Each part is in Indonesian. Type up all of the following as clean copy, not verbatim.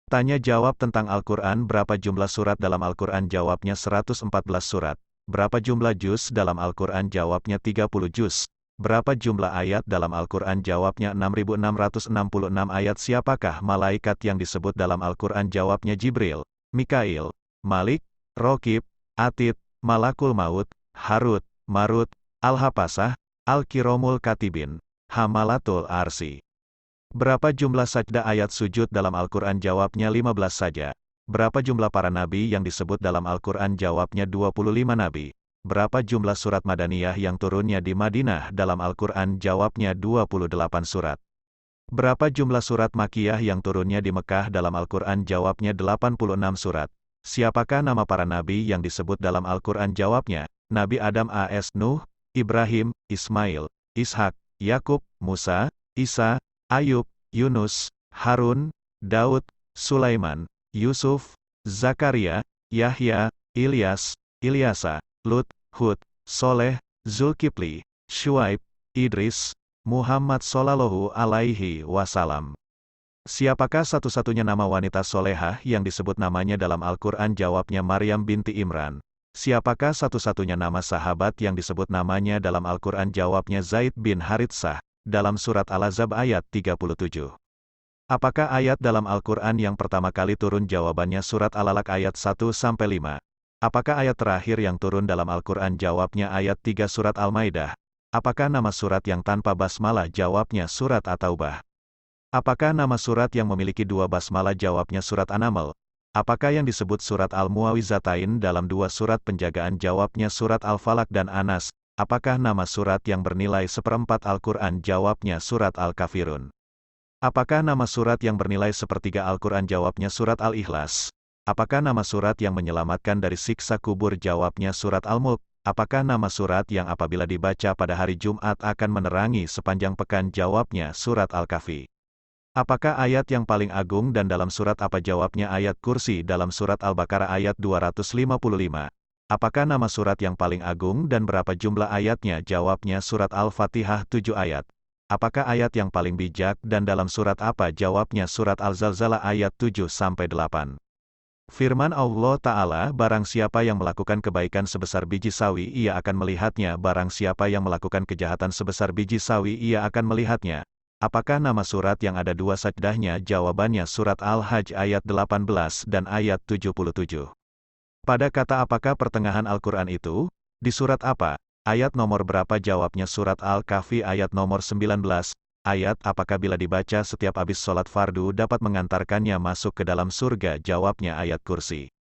Tanya jawab tentang Al-Quran. Berapa jumlah surat dalam Al-Quran? Jawabnya 114 surat. Berapa jumlah juz dalam Al-Quran? Jawabnya 30 juz. Berapa jumlah ayat dalam Al-Quran? Jawabnya 6.666 ayat. Siapakah malaikat yang disebut dalam Al-Quran? Jawabnya Jibril, Mikail, Malik, Rokib, Atid, Malakul Maut, Harut, Marut, Al-Hafasah, Al-Kiromul Katibin, Hamalatul Arsi. Berapa jumlah sajdah ayat sujud dalam Al-Quran? Jawabnya 15 saja. Berapa jumlah para nabi yang disebut dalam Al-Quran? Jawabnya 25 nabi. Berapa jumlah surat Madaniyah yang turunnya di Madinah dalam Al-Quran? Jawabnya 28 surat. Berapa jumlah surat Makkiyah yang turunnya di Mekah dalam Al-Quran? Jawabnya 86 surat. Siapakah nama para nabi yang disebut dalam Al-Quran? Jawabnya, Nabi Adam as. Nuh, Ibrahim, Ismail, Ishak, Yakub, Musa, Isa, Ayub, Yunus, Harun, Daud, Sulaiman, Yusuf, Zakaria, Yahya, Ilyas, Ilyasa, Lut, Hud, Soleh, Zulkifli, Syuaib, Idris, Muhammad Shallallahu Alaihi Wasallam. Siapakah satu-satunya nama wanita solehah yang disebut namanya dalam Al-Quran? Jawabnya Maryam binti Imran. Siapakah satu-satunya nama sahabat yang disebut namanya dalam Al-Quran? Jawabnya Zaid bin Haritsah. Dalam surat Al-Ahzab ayat 37. Apakah ayat dalam Al-Quran yang pertama kali turun? Jawabannya surat Al-Alaq ayat 1-5. Apakah ayat terakhir yang turun dalam Al-Quran? Jawabnya ayat 3 surat Al-Maidah. Apakah nama surat yang tanpa basmalah? Jawabnya surat At-Taubah. Apakah nama surat yang memiliki 2 basmalah? Jawabnya surat An-Naml. Apakah yang disebut surat Al-Muawizatain dalam 2 surat penjagaan? Jawabnya surat Al-Falaq dan Anas. Apakah nama surat yang bernilai 1/4 Al-Quran? Jawabnya surat Al-Kafirun. Apakah nama surat yang bernilai 1/3 Al-Quran? Jawabnya surat Al-Ikhlas. Apakah nama surat yang menyelamatkan dari siksa kubur? Jawabnya surat Al-Mulk. Apakah nama surat yang apabila dibaca pada hari Jumat akan menerangi sepanjang pekan? Jawabnya surat Al-Kahfi. Apakah ayat yang paling agung dan dalam surat apa? Jawabnya ayat Kursi dalam surat Al-Baqarah ayat 255. Apakah nama surat yang paling agung dan berapa jumlah ayatnya? Jawabnya surat Al-Fatihah 7 ayat. Apakah ayat yang paling bijak dan dalam surat apa? Jawabnya surat Al-Zalzalah ayat 7-8. Firman Allah Ta'ala, barang siapa yang melakukan kebaikan sebesar biji sawi ia akan melihatnya, barang siapa yang melakukan kejahatan sebesar biji sawi ia akan melihatnya. Apakah nama surat yang ada 2 sajdahnya? Jawabannya surat Al-Hajj ayat 18 dan ayat 77. Pada kata apakah pertengahan Al-Quran itu? Di surat apa? Ayat nomor berapa? Jawabnya surat Al-Kahfi ayat nomor 19. Ayat apakah bila dibaca setiap habis sholat fardu dapat mengantarkannya masuk ke dalam surga? Jawabnya ayat Kursi.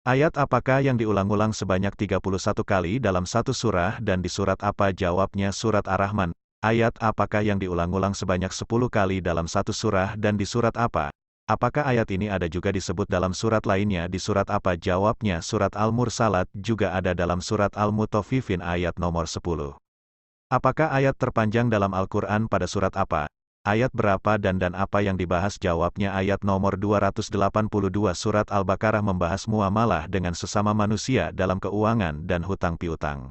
Ayat apakah yang diulang-ulang sebanyak 31 kali dalam satu surah dan di surat apa? Jawabnya surat Ar-Rahman. Ayat apakah yang diulang-ulang sebanyak 10 kali dalam satu surah dan di surat apa? Apakah ayat ini ada juga disebut dalam surat lainnya? Di surat apa? Jawabnya surat Al-Mursalat, juga ada dalam surat Al-Mutaffifin ayat nomor 10. Apakah ayat terpanjang dalam Al-Quran pada surat apa? Ayat berapa dan apa yang dibahas? Jawabnya ayat nomor 282 surat Al-Baqarah membahas muamalah dengan sesama manusia dalam keuangan dan hutang piutang.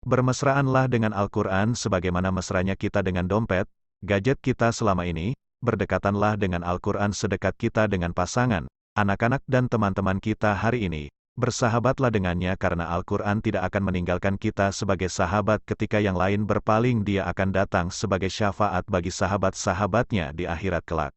Bermesraanlah dengan Al-Quran sebagaimana mesranya kita dengan dompet, gadget kita selama ini. Berdekatanlah dengan Al-Quran sedekat kita dengan pasangan, anak-anak dan teman-teman kita hari ini. Bersahabatlah dengannya karena Al-Quran tidak akan meninggalkan kita sebagai sahabat ketika yang lain berpaling, dia akan datang sebagai syafaat bagi sahabat-sahabatnya di akhirat kelak.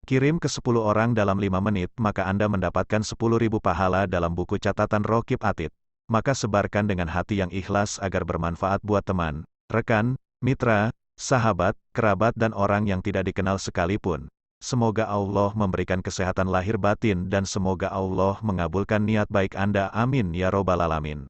Kirim ke 10 orang dalam 5 menit maka Anda mendapatkan 10.000 pahala dalam buku catatan Rokib Atid. Maka sebarkan dengan hati yang ikhlas agar bermanfaat buat teman, rekan, mitra, sahabat, kerabat dan orang yang tidak dikenal sekalipun. Semoga Allah memberikan kesehatan lahir batin dan semoga Allah mengabulkan niat baik Anda. Amin ya robbal alamin.